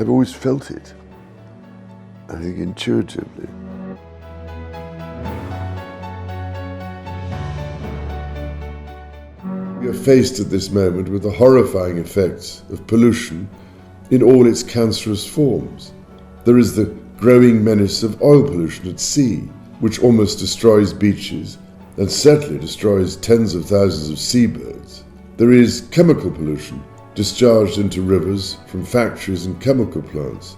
I've always felt it, I think intuitively. We are faced at this moment with the horrifying effects of pollution in all its cancerous forms. There is the growing menace of oil pollution at sea, which almost destroys beaches and certainly destroys tens of thousands of seabirds. There is chemical pollution discharged into rivers from factories and chemical plants,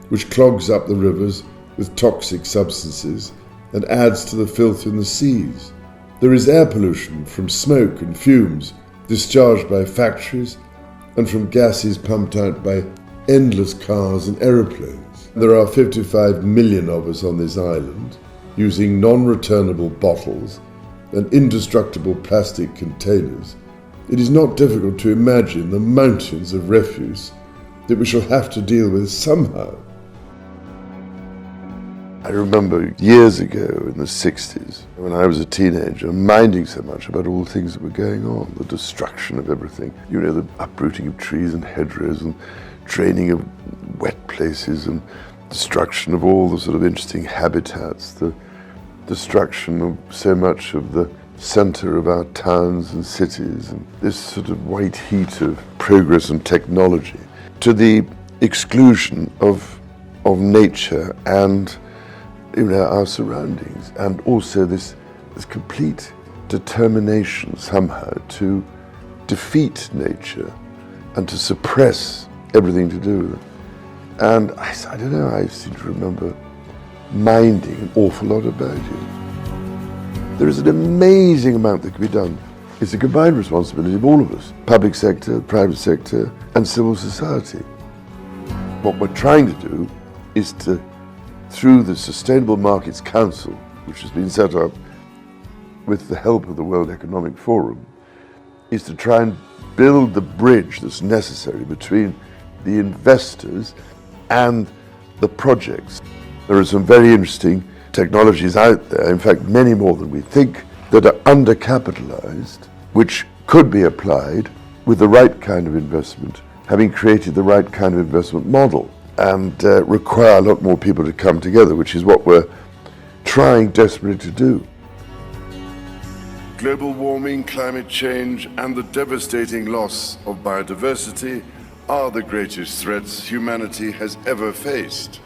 which clogs up the rivers with toxic substances and adds to the filth in the seas. There is air pollution from smoke and fumes discharged by factories and from gases pumped out by endless cars and aeroplanes. There are 55 million of us on this island, using non-returnable bottles and indestructible plastic containers. It is not difficult to imagine the mountains of refuse that we shall have to deal with somehow. I remember years ago in the 60s, when I was a teenager, minding so much about all the things that were going on, the destruction of everything, you know, the uprooting of trees and hedgerows and draining of wet places and destruction of all the sort of interesting habitats, the destruction of so much of the center of our towns and cities, and this sort of white heat of progress and technology, to the exclusion of nature and our surroundings, and also this complete determination somehow to defeat nature and to suppress everything to do with it. And I don't know, I seem to remember minding an awful lot about it. There is an amazing amount that can be done. It's a combined responsibility of all of us, public sector, private sector, and civil society. What we're trying to do is to, through the Sustainable Markets Council, which has been set up with the help of the World Economic Forum, is to try and build the bridge that's necessary between the investors and the projects. There are some very interesting technologies out there, in fact many more than we think, that are undercapitalized, which could be applied with the right kind of investment, having created the right kind of investment model, and require a lot more people to come together, which is what we're trying desperately to do. Global warming, climate change, and the devastating loss of biodiversity are the greatest threats humanity has ever faced.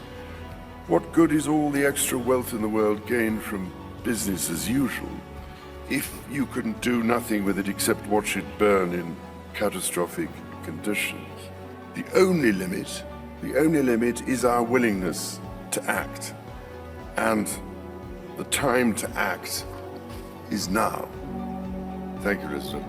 What good is all the extra wealth in the world gained from business as usual if you can do nothing with it except watch it burn in catastrophic conditions? The only limit is our willingness to act. And the time to act is now. Thank you, Elizabeth.